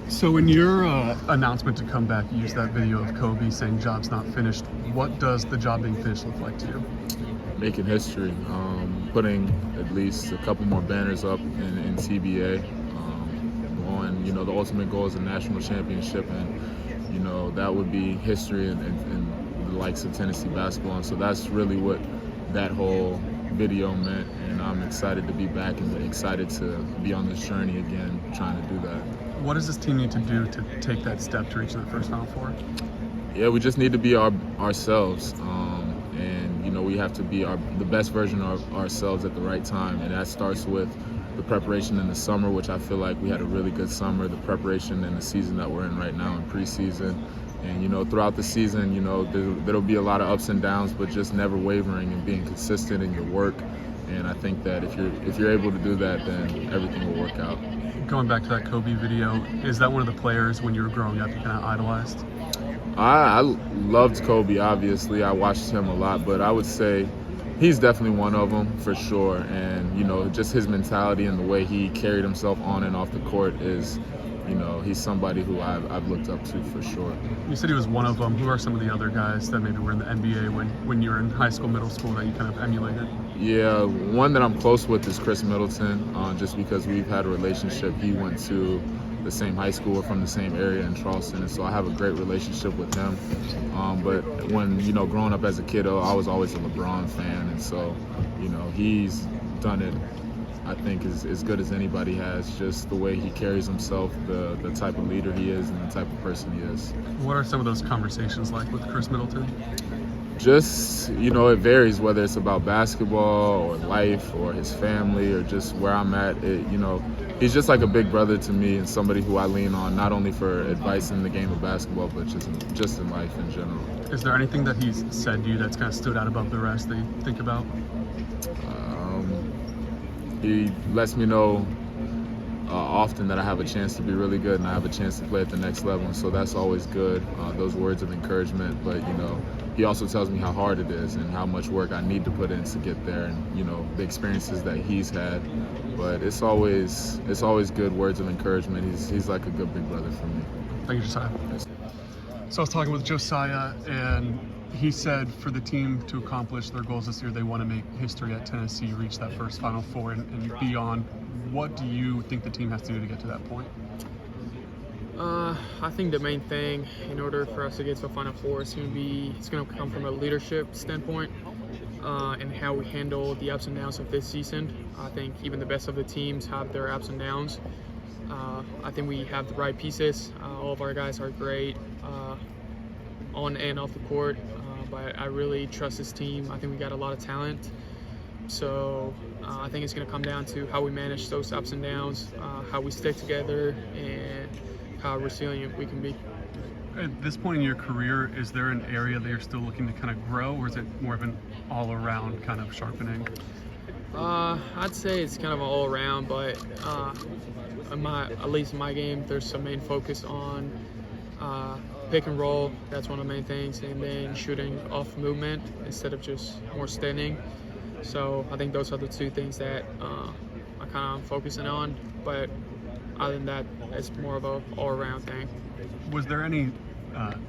So in your announcement to come back, you used that video of Kobe saying job's not finished. What does the job being finished look like to you? Making history, putting at least a couple more banners up in TBA. The ultimate goal is a national championship, and that would be history in the likes of Tennessee basketball. And so that's really what that whole video meant, and I'm excited to be back and excited to be on this journey again, trying to do that. What does this team need to do to take that step to reach that first Final Four? Yeah, we just need to be ourselves, and we have to be the best version of ourselves at the right time, and that starts with the preparation in the summer, which I feel like we had a really good summer. The preparation in the season that we're in right now in preseason, and throughout the season, there'll be a lot of ups and downs, but just never wavering and being consistent in your work. And I think that if you're able to do that, then everything will work out. Going back to that Kobe video, is that one of the players when you were growing up you kind of idolized? I loved Kobe, obviously. I watched him a lot, but I would say he's definitely one of them for sure. And, just his mentality and the way he carried himself on and off the court is, he's somebody who I've looked up to for sure. You said he was one of them. Who are some of the other guys that maybe were in the NBA when you were in high school, middle school that you kind of emulated? Yeah, one that I'm close with is Chris Middleton, just because we've had a relationship. He went to the same high school, we're from the same area in Charleston, and so I have a great relationship with him. But when, growing up as a kid, I was always a LeBron fan, and so, he's done it, I think, as good as anybody has, just the way he carries himself, the type of leader he is, and the type of person he is. What are some of those conversations like with Chris Middleton? Just, it varies whether it's about basketball or life or his family or just where I'm at. He's just like a big brother to me and somebody who I lean on not only for advice in the game of basketball, but just in life in general. Is there anything that he's said to you that's kind of stood out above the rest that you think about? He lets me know often that I have a chance to be really good and I have a chance to play at the next level, and so that's always good, those words of encouragement. But he also tells me how hard it is and how much work I need to put in to get there, and the experiences that he's had. But it's always good words of encouragement. He's like a good big brother for me. Thank you, Josiah. So I was talking with Josiah, and he said for the team to accomplish their goals this year, they want to make history at Tennessee, reach that first Final Four and beyond. What do you think the team has to do to get to that point? I think the main thing in order for us to get to a Final Four is it's going to come from a leadership standpoint and how we handle the ups and downs of this season. I think even the best of the teams have their ups and downs. I think we have the right pieces. All of our guys are great on and off the court, but I really trust this team. I think we got a lot of talent. So I think it's going to come down to how we manage those ups and downs, how we stick together, and how resilient we can be. At this point in your career, is there an area that you're still looking to kind of grow, or is it more of an all-around kind of sharpening? I'd say it's kind of an all-around, but at least in my game, there's some main focus on pick and roll. That's one of the main things, and then shooting off movement instead of just more standing. So I think those are the two things that I kind of focusing on, but other than that, it's more of a all-around thing. Was there any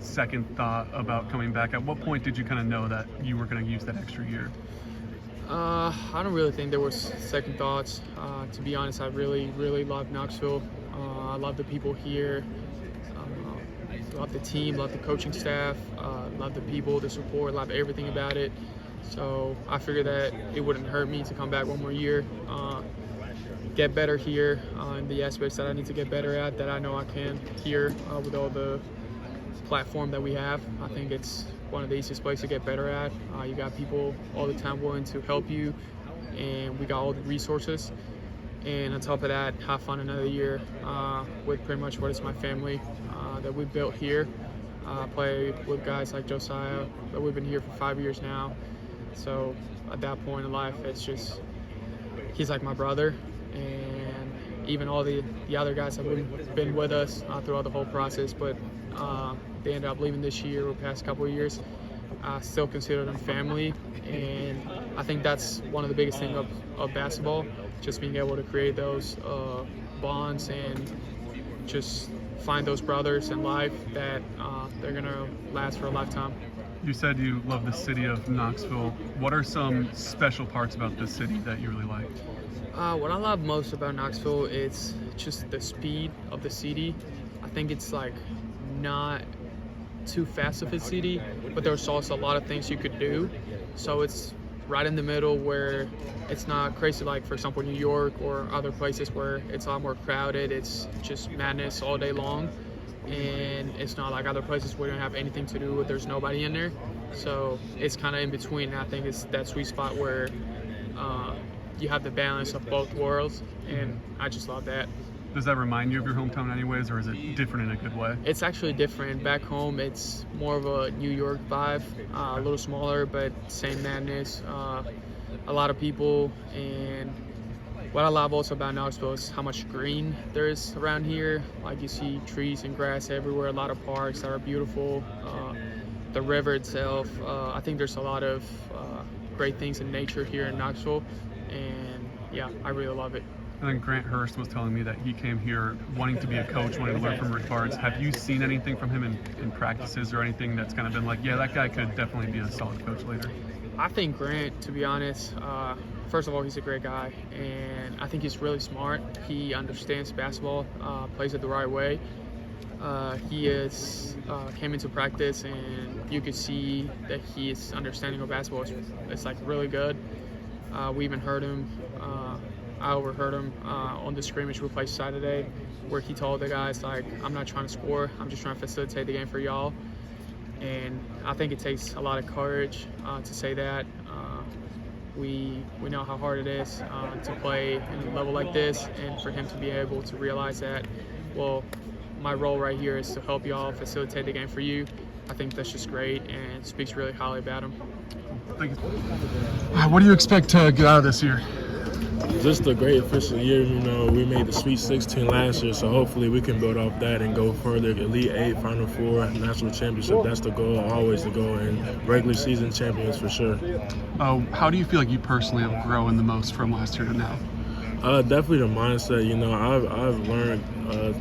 second thought about coming back? At what point did you kind of know that you were going to use that extra year? I don't really think there was second thoughts. To be honest, I really, really love Knoxville. I love the people here. Love the team, love the coaching staff, love the people, the support, love everything about it. So I figured that it wouldn't hurt me to come back one more year, get better here in the aspects that I need to get better at, that I know I can here with all the platform that we have. I think it's one of the easiest places to get better at. You got people all the time willing to help you, and we got all the resources. And on top of that, have fun another year with pretty much what is my family that we built here. Play with guys like Josiah, that we've been here for 5 years now. So at that point in life, it's just, he's like my brother. And even all the other guys have been with us throughout the whole process, but they ended up leaving this year or past couple of years. I still consider them family, and I think that's one of the biggest things of basketball, just being able to create those bonds and just find those brothers in life that they're gonna last for a lifetime. You said you love the city of Knoxville. What are some special parts about this city that you really like? What I love most about Knoxville is just the speed of the city. I think it's like not too fast of a city, but there's also a lot of things you could do. So it's right in the middle where it's not crazy like, for example, New York or other places where it's a lot more crowded. It's just madness all day long. And it's not like other places where you don't have anything to do, there's nobody in there. So it's kind of in between. And I think it's that sweet spot where you have the balance of both worlds, and I just love that. Does that remind you of your hometown anyways, or is it different in a good way? It's actually different. Back home, it's more of a New York vibe, a little smaller, but same madness, a lot of people. And what I love also about Knoxville is how much green there is around here. Like, you see trees and grass everywhere, a lot of parks that are beautiful. The river itself, I think there's a lot of great things in nature here in Knoxville, and yeah, I really love it. And then Grant Hurst was telling me that he came here wanting to be a coach, wanting to learn from Rick Barnes. Have you seen anything from him in practices or anything that's kind of been like, yeah, that guy could definitely be a solid coach later? I think Grant, to be honest, first of all, he's a great guy, and I think he's really smart. He understands basketball, plays it the right way. He came into practice, and you could see that his understanding of basketball is like really good. We even heard him. I overheard him on the scrimmage we played Saturday, where he told the guys, like, I'm not trying to score, I'm just trying to facilitate the game for y'all. And I think it takes a lot of courage to say that. We know how hard it is to play in a level like this, and for him to be able to realize that, well, my role right here is to help y'all facilitate the game for you. I think that's just great and speaks really highly about him. Thank you. What do you expect to get out of this year? Just a great official year. You know, we made the Sweet 16 last year, so hopefully we can build off that and go further. Elite 8, Final 4, National Championship, that's the goal, always the goal, and regular season champions for sure. How do you feel like you personally have grown the most from last year to now? Definitely the mindset. You know, I've learned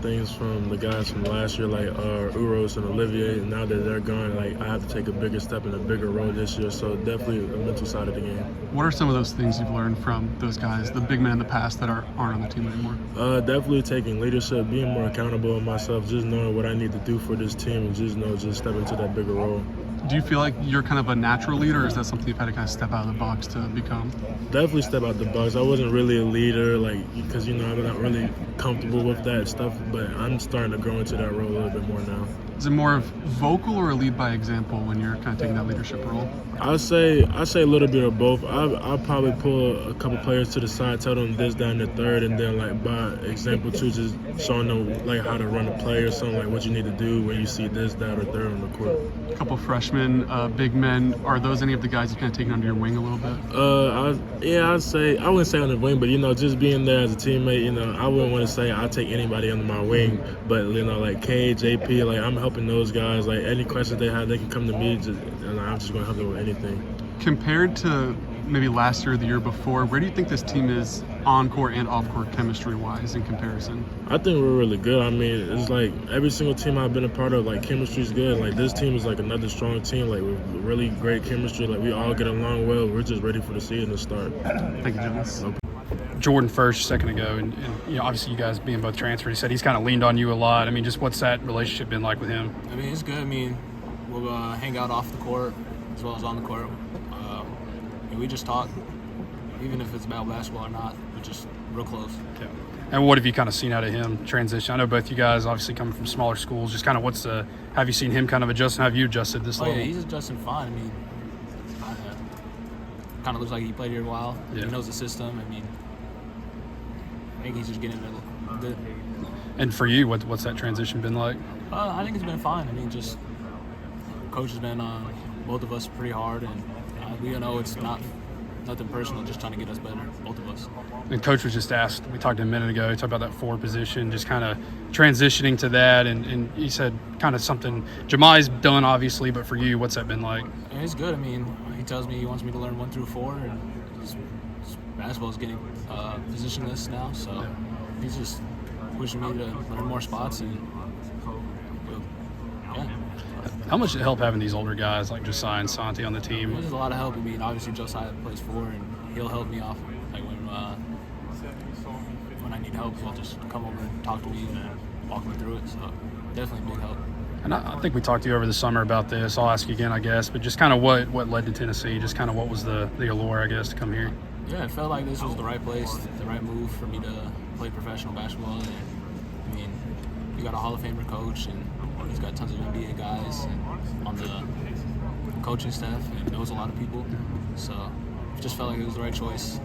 things from the guys from last year, like Uros and Olivier, and now that they're gone, like, I have to take a bigger step and a bigger role this year, so definitely the mental side of the game. What are some of those things you've learned from those guys, the big men in the past that aren't on the team anymore? Definitely taking leadership, being more accountable of myself, just knowing what I need to do for this team, and just step into that bigger role. Do you feel like you're kind of a natural leader, or is that something you've had to kind of step out of the box to become? Definitely step out the box. I wasn't really a leader, like, because, you know, I'm not really comfortable with that stuff, but I'm starting to grow into that role a little bit more now. Is it more of vocal or a lead by example when you're kind of taking that leadership role? I say a little bit of both. I'll probably pull a couple players to the side, tell them this, that, and the third, and then, like, by example too, just showing them, like, how to run a play or something, like what you need to do when you see this, that, or third on the court. A couple freshmen, big men. Are those any of the guys you kind of taken under your wing a little bit? I'd say, I wouldn't say on the wing, but, you know, just being there as a teammate, you know, I wouldn't want to say I'll take anybody under my wing, but, you know, like K, JP, like, I'm helping those guys. Like, any questions they have, they can come to me, and I'm just going to help them with anything. Compared to maybe last year or the year before, where do you think this team is on-court and off-court chemistry-wise in comparison? I think we're really good. I mean, it's like every single team I've been a part of, like, chemistry's good. Like, this team is like another strong team, like, with really great chemistry. Like, we all get along well. We're just ready for the season to start. Thank you, Jonas. Jordan first a second ago, and you know, obviously you guys being both transferred, he said he's kind of leaned on you a lot. I mean, just what's that relationship been like with him? I mean, it's good. I mean, we'll hang out off the court as well as on the court. And we just talk, even if it's about basketball or not. We're just real close. Yeah. And what have you kind of seen out of him transition? I know both you guys obviously coming from smaller schools. Just kind of have you seen him kind of adjust, and have you adjusted this level? Yeah, he's adjusting fine. I mean, kind of looks like he played here a while. Yeah. He knows the system. I mean, I think he's just getting good. And for you, what's that transition been like? I think it's been fine. I mean, just coach has been on both of us pretty hard, and we know it's nothing personal, just trying to get us better, both of us. And coach was just asked, we talked to him a minute ago, he talked about that forward position, just kind of transitioning to that, and he said kind of something Jahmai's done, obviously, but for you, what's that been like? And it's good. I mean, he tells me he wants me to learn 1 through 4, and basketball is getting positionless now, so he's just pushing me to learn more spots, and How much did it help having these older guys like Josiah and Santi on the team? There's a lot of help. I mean, obviously Josiah plays 4, and he'll help me off. Like when I need help, he'll just come over and talk to me and walk me through it. So definitely big help. And I think we talked to you over the summer about this. I'll ask you again, I guess, but just kind of what led to Tennessee, just kind of what was the allure, I guess, to come here? Yeah, it felt like this was the right place, the right move for me to play professional basketball. And I mean, we got a Hall of Famer coach, and he's got tons of NBA guys on the coaching staff, and knows a lot of people. So it just felt like it was the right choice.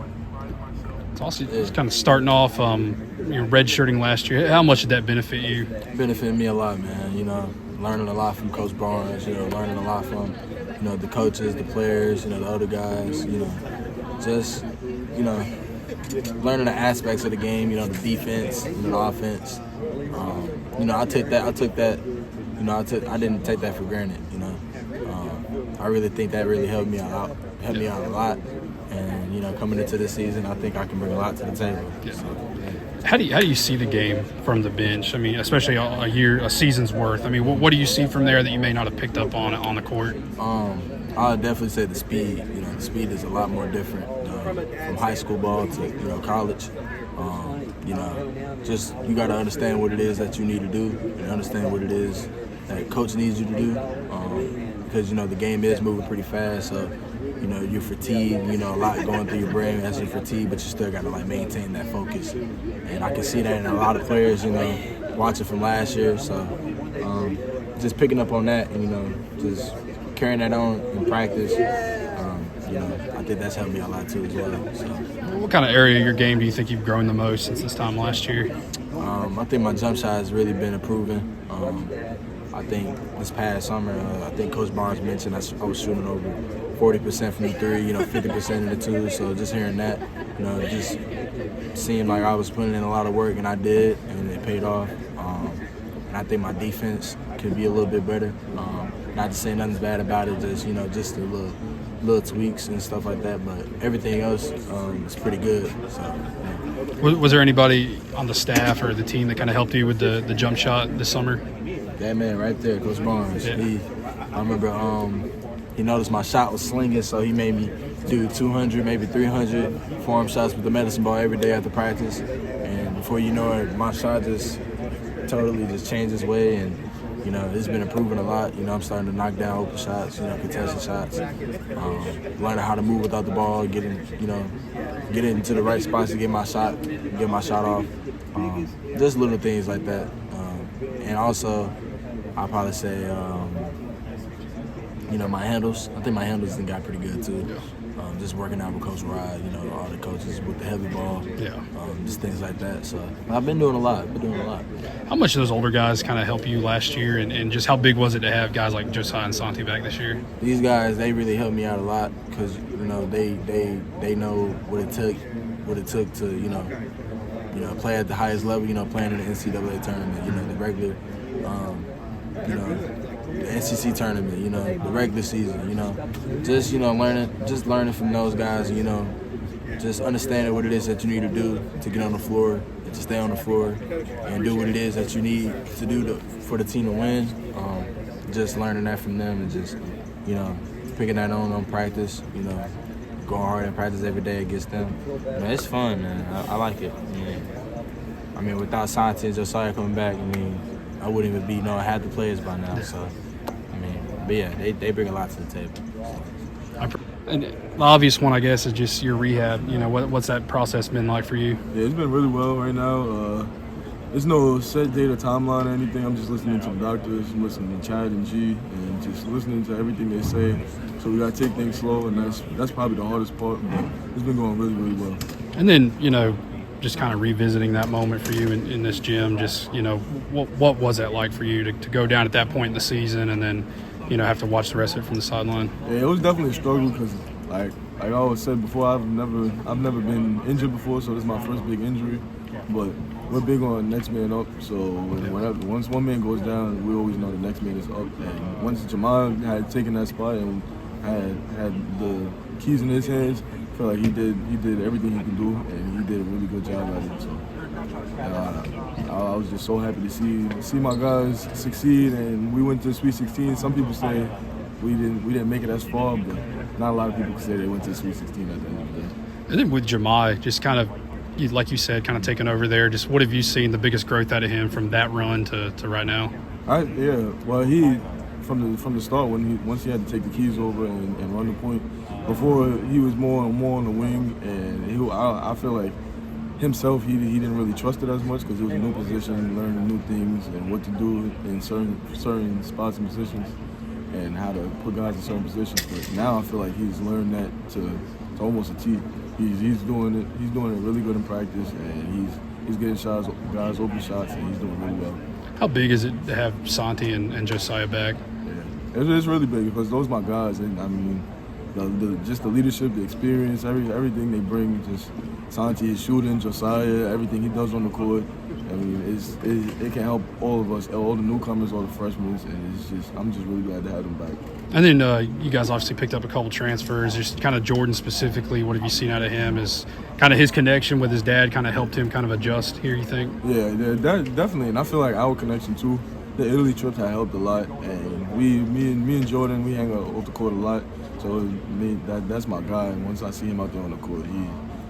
It's also just kind of starting off, redshirting last year. How much did that benefit you? Benefited me a lot, man. You know, learning a lot from Coach Barnes. You know, learning a lot from, you know, the coaches, the players, you know, the other guys. You know, just, you know, learning the aspects of the game. You know, the defense, you know, the offense. You know, I took that. You know, I didn't take that for granted. You know, I really think that really helped me out a lot. And, you know, coming into this season, I think I can bring a lot to the table. Yeah. So, yeah. How do you see the game from the bench? I mean, especially a season's worth. I mean, what do you see from there that you may not have picked up on the court? I would definitely say the speed. You know, the speed is a lot more different from high school ball to, you know, college. You know, just you got to understand what it is that you need to do and understand what it is that coach needs you to do, because, you know, the game is moving pretty fast. So, you know, you're fatigued, you know, a lot going through your brain as you're fatigued, but you still got to, like, maintain that focus. And I can see that in a lot of players, you know, watching from last year. So just picking up on that and, you know, just carrying that on in practice, you know, I think that's helped me a lot too as well. So, What kind of area of your game do you think you've grown the most since this time last year? I think my jump shot has really been improving. I think this past summer, I think Coach Barnes mentioned I was shooting over 40% from the 3, you know, 50% in the 2. So just hearing that, you know, just seemed like I was putting in a lot of work, and I did, and it paid off. And I think my defense could be a little bit better. Not to say nothing's bad about it, just, you know, just the little tweaks and stuff like that. But everything else is pretty good. So. Yeah. Was there anybody on the staff or the team that kind of helped you with the jump shot this summer? That man right there, Coach Barnes. Yeah. I remember he noticed my shot was slinging, so he made me do 200, maybe 300 form shots with the medicine ball every day after practice. And before you know it, my shot just totally just changed its way. And, you know, it's been improving a lot. You know, I'm starting to knock down open shots, you know, contested shots, learning how to move without the ball, getting into the right spots to get my shot off. Just little things like that. And also, I'll probably say, you know, my handles. I think my handles done got pretty good too. Just working out with Coach Rod, you know, all the coaches with the heavy ball. Yeah. Just things like that. So I've been doing a lot. How much do those older guys kind of help you last year, and just how big was it to have guys like Josiah and Santi back this year? These guys, they really helped me out a lot because, you know, they know what it took to, you know, play at the highest level, you know, playing in the NCAA tournament, you know, the regular, you know, the NCC tournament, you know, the regular season, you know, just, you know, learning from those guys, you know, just understanding what it is that you need to do to get on the floor and to stay on the floor and do what it is that you need to do for the team to win. Just learning that from them and just, you know, picking that on practice, you know, going hard in practice every day against them. You know, it's fun, man. I like it. I mean, without Santi and Josiah coming back, I mean, I wouldn't even be knowing half the players by now. So, I mean, but yeah, they bring a lot to the table. And the obvious one, I guess, is just your rehab. You know, what's that process been like for you? Yeah, it's been really well right now. There's no set date or timeline or anything. I'm just listening to the doctors, I'm listening to Chad and G, and just listening to everything they say. So we gotta take things slow, and that's probably the hardest part. But it's been going really, really well. And then, you know, just kind of revisiting that moment for you in this gym. Just, you know, what was that like for you to go down at that point in the season and then, you know, have to watch the rest of it from the sideline? Yeah, it was definitely a struggle because, like I always said before, I've never been injured before, so this is my first big injury. But we're big on next man up, so once one man goes down, we always know the next man is up. And once Jamal had taken that spot and had the keys in his hands, I feel like he did everything he could do, and he did a really good job at it. So I was just so happy to see my guys succeed, and we went to the Sweet 16. Some people say we didn't make it as far, but not a lot of people can say they went to the Sweet 16 at the end of the day. And then with Jahmai, just kind of, like you said, kind of taking over there, just what have you seen the biggest growth out of him from that run to right now? Well, he from the start once he had to take the keys over and run the point. Before he was more on the wing, and I feel like himself he didn't really trust it as much because it was a new position, learning new things and what to do in certain spots and positions, and how to put guys in certain positions. But now I feel like he's learned that to almost a T. He's doing it really good in practice, and he's getting guys open shots, and he's doing really well. How big is it to have Santi and Josiah back? Yeah, it's really big because those are my guys, and I mean, just the leadership, the experience, everything they bring. Just Santi, his shooting, Josiah, everything he does on the court. I mean, it can help all of us, all the newcomers, all the freshmen, and I'm just really glad to have them back. And then you guys obviously picked up a couple transfers. Just kind of Jordan specifically, what have you seen out of him? Is kind of his connection with his dad kind of helped him kind of adjust here, you think? Yeah, definitely. And I feel like our connection too. The Italy trip had helped a lot, and me and Jordan, we hang out off the court a lot. So that's my guy. And once I see him out there on the court,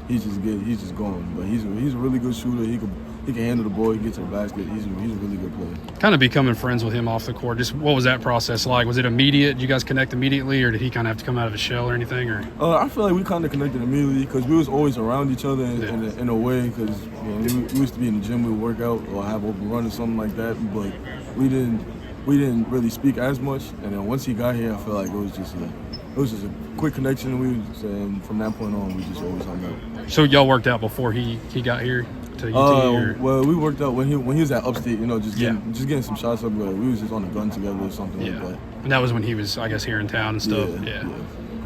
he's just going. But he's a really good shooter. He can handle the ball. He gets to the basket. He's a really good player. Kind of becoming friends with him off the court. Just what was that process like? Was it immediate? Did you guys connect immediately, or did he kind of have to come out of his shell or anything? Or I feel like we kind of connected immediately because we was always around each other in a way. Because we used to be in the gym, we would work out or have open run or something like that. But we didn't really speak as much. And then once he got here, I feel like it was just a quick connection. And from that point on, we just always hung out. So y'all worked out before he got here to UT? Well, we worked out when he was at Upstate. Just getting some shots up. But we was just on the gun together or something like that. And that was when he was, I guess, here in town and stuff. Yeah.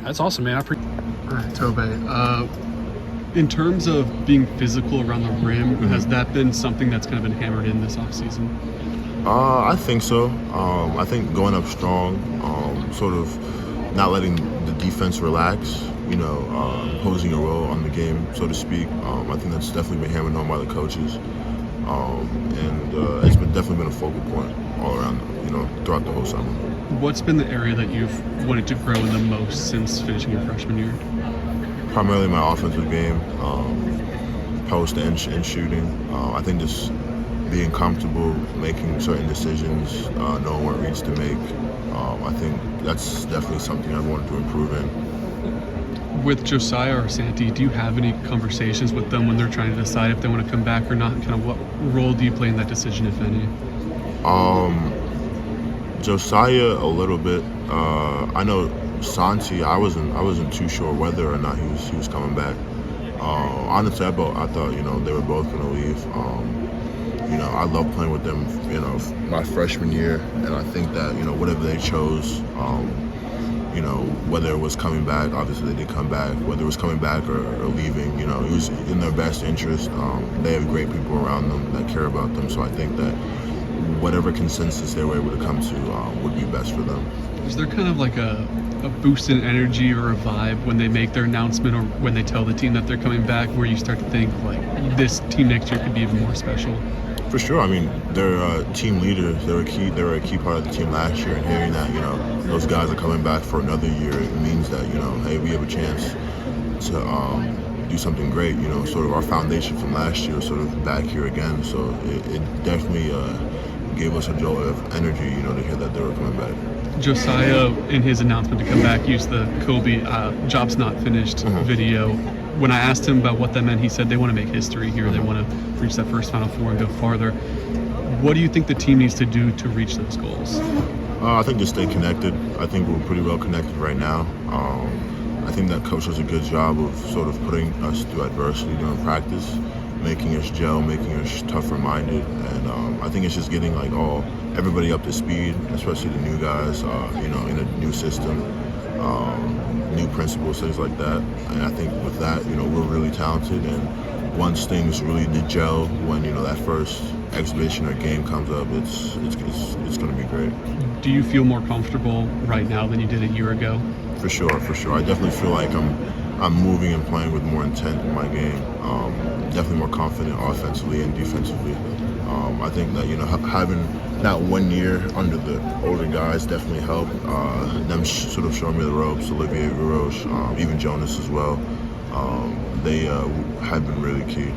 That's awesome, man. All right, Tobe. In terms of being physical around the rim, has that been something that's kind of been hammered in this offseason? I think so. I think going up strong, sort of not letting the defense relax, imposing a role on the game, so to speak. I think that's definitely been hammered on by the coaches. And it's definitely been a focal point all around, throughout the whole summer. What's been the area that you've wanted to grow in the most since finishing your freshman year? Primarily my offensive game, post and shooting. I think just being comfortable making certain decisions, knowing what reads to make. I think that's definitely something I wanted to improve in. With Josiah or Santi, do you have any conversations with them when they're trying to decide if they want to come back or not? Kind of what role do you play in that decision, if any? Josiah a little bit. I know Santi, I wasn't too sure whether or not he was coming back. Honestly, I thought they were both going to leave. I love playing with them, my freshman year, and I think that, whatever they chose, whether it was coming back, obviously they did come back, whether it was coming back or leaving, it was in their best interest. They have great people around them that care about them, so I think that whatever consensus they were able to come to would be best for them. Is there kind of like a boost in energy or a vibe when they make their announcement or when they tell the team that they're coming back, where you start to think, like, this team next year could be even more special? For sure. I mean, they're team leaders. They were a key part of the team last year, and hearing that, those guys are coming back for another year, it means that, hey, we have a chance to do something great. Sort of our foundation from last year is sort of back here again. So it definitely gave us a jolt of energy, to hear that they were coming back. Josiah, in his announcement to come back, used the Kobe "Job's Not Finished" video. When I asked him about what that meant, he said they want to make history here. They want to reach that first Final Four and go farther. What do you think the team needs to do to reach those goals? I think just stay connected. I think we're pretty well connected right now. I think that coach does a good job of sort of putting us through adversity during practice, making us gel, making us tougher-minded, and I think it's just getting everybody up to speed, especially the new guys, in a new system, new principles, things like that. And I think with that, we're really talented, and once things really did gel, when that first exhibition or game comes up, it's going to be great. Do you feel more comfortable right now than you did a year ago? For sure. I definitely feel like I'm moving and playing with more intent in my game. Definitely more confident offensively and defensively. I think that having that 1 year under the older guys definitely helped. Them sort of showing me the ropes. Olivier Roche, even Jonas as well. They have been really key.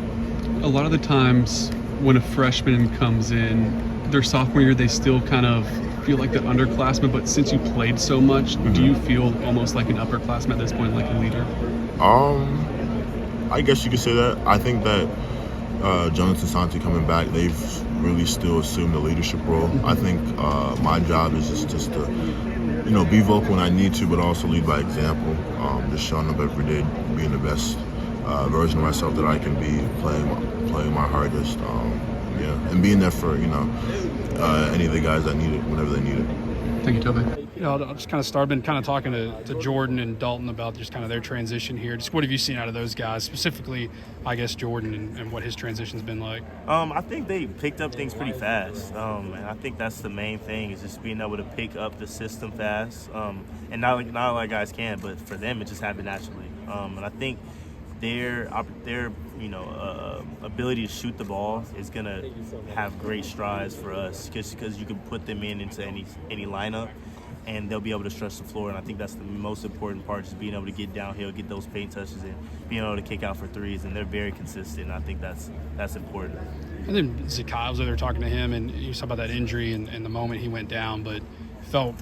A lot of the times when a freshman comes in, their sophomore year, they still kind of feel like the underclassmen, but since you played so much, do you feel almost like an upperclassman at this point, like a leader? I guess you could say that. I think that Jonas and Santi coming back, they've really still assumed the leadership role. I think my job is just to, be vocal when I need to, but also lead by example. Just showing up every day, being the best version of myself that I can be, playing my hardest, and being there for any of the guys that need it whenever they need it. Thank you, Toby. I'll just kind of been kind of talking to Jordan and Dalton about just kind of their transition here. Just what have you seen out of those guys, specifically, I guess, Jordan and what his transition's been like? I think they picked up things pretty fast, and I think that's the main thing, is just being able to pick up the system fast. And not a lot of guys can, but for them it just happened naturally. And I think their ability to shoot the ball is gonna have great strides for us, because you can put them into any lineup, and they'll be able to stretch the floor. And I think that's the most important part, just being able to get downhill, get those paint touches, and being able to kick out for threes. And they're very consistent. And I think that's important. And then Zakai, I was over there talking to him, and you saw about that injury and the moment he went down, but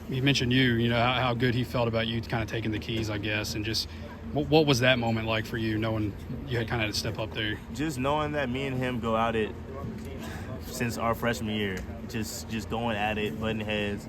he mentioned how good he felt about you kind of taking the keys, I guess, and just what was that moment like for you, knowing you had kind of had to step up there? Just knowing that me and him go at it since our freshman year, just going at it, butting heads,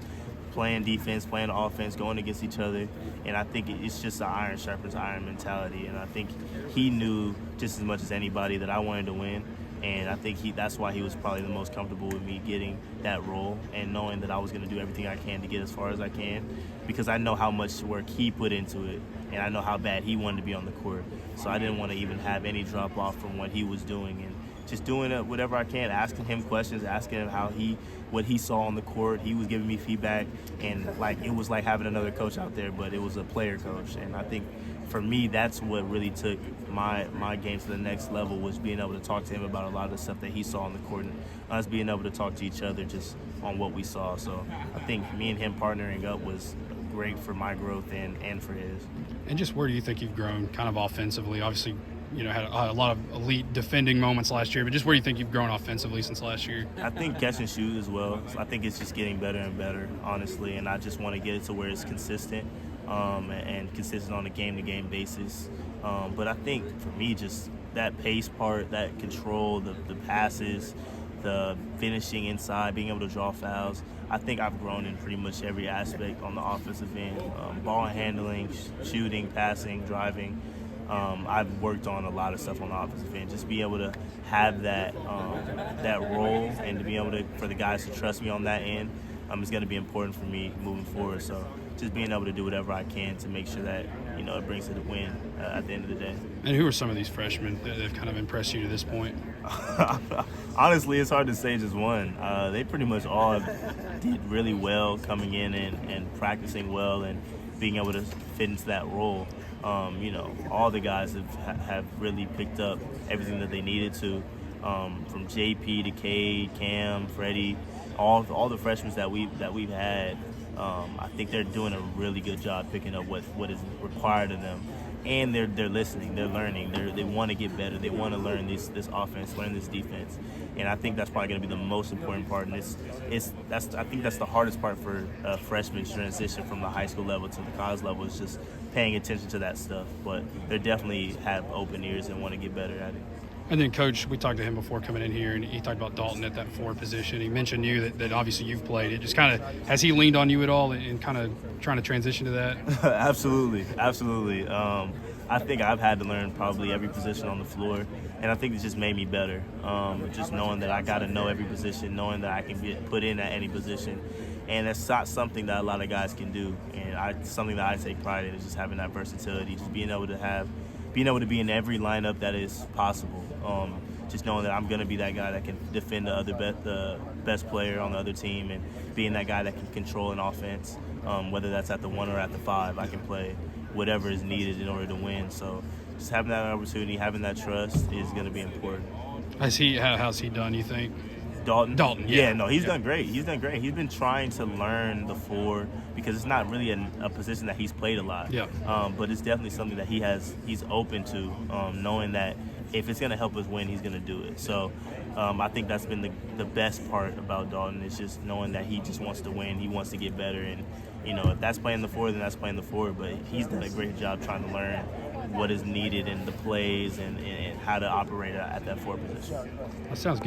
playing defense, playing offense, going against each other. And I think it's just an iron sharpens iron mentality. And I think he knew just as much as anybody that I wanted to win. And I think that's why he was probably the most comfortable with me getting that role, and knowing that I was going to do everything I can to get as far as I can, because I know how much work he put into it, and I know how bad he wanted to be on the court. So I didn't want to even have any drop off from what he was doing, and just doing whatever I can, asking him questions, asking him what he saw on the court. He was giving me feedback, and it was like having another coach out there, but it was a player coach. And I think for me, that's what really took my game to the next level, was being able to talk to him about a lot of the stuff that he saw on the court, and us being able to talk to each other just on what we saw. So I think me and him partnering up was great for my growth and for his. And just where do you think you've grown kind of offensively? Obviously, had a lot of elite defending moments last year, but just where do you think you've grown offensively since last year? I think catch and shoot as well. So I think it's just getting better and better, honestly, and I just want to get it to where it's consistent. And consistent on a game-to-game basis. But I think for me, just that pace part, that control, the passes, the finishing inside, being able to draw fouls, I think I've grown in pretty much every aspect on the offensive end. Ball handling, shooting, passing, driving. I've worked on a lot of stuff on the offensive end. Just be able to have that role, and to be able for the guys to trust me on that end is going to be important for me moving forward. So just being able to do whatever I can to make sure that it brings it a win at the end of the day. And who are some of these freshmen that have kind of impressed you to this point? Honestly, it's hard to say just one. They pretty much all did really well coming in and practicing well and being able to fit into that role. All the guys have really picked up everything that they needed to, from JP to Cade, Cam, Freddie, all the freshmen that we've had. I think they're doing a really good job picking up what is required of them, and they're listening, they're learning, they want to get better, they want to learn this offense, learn this defense, and I think that's probably going to be the most important part. And I think that's the hardest part for freshmen to transition from the high school level to the college level, is just paying attention to that stuff. But they definitely have open ears and want to get better at it. And then, Coach, we talked to him before coming in here, and he talked about Dalton at that 4 position. He mentioned you that obviously you've played it. Just kind of, has he leaned on you at all in kind of trying to transition to that? Absolutely. I think I've had to learn probably every position on the floor, and I think it's just made me better. Just knowing that I got to know every position, knowing that I can get put in at any position. And it's not something that a lot of guys can do. And something that I take pride in is just having that versatility, just being able to be in every lineup that is possible. Just knowing that I'm going to be that guy that can defend the best player on the other team, and being that guy that can control an offense, whether that's at the 1 or at the 5. I can play whatever is needed in order to win. So just having that opportunity, having that trust is going to be important. How's he done, you think? Dalton. Dalton, yeah. No, he's done great. He's done great. He's been trying to learn the 4 because it's not really a position that he's played a lot. Yeah. But it's definitely something that he's open to, knowing that if it's going to help us win, he's going to do it. So I think that's been the best part about Dalton is just knowing that he just wants to win. He wants to get better. And, if that's playing the 4, then that's playing the 4. But he's done a great job trying to learn what is needed in the plays and how to operate at that 4 position. That sounds good.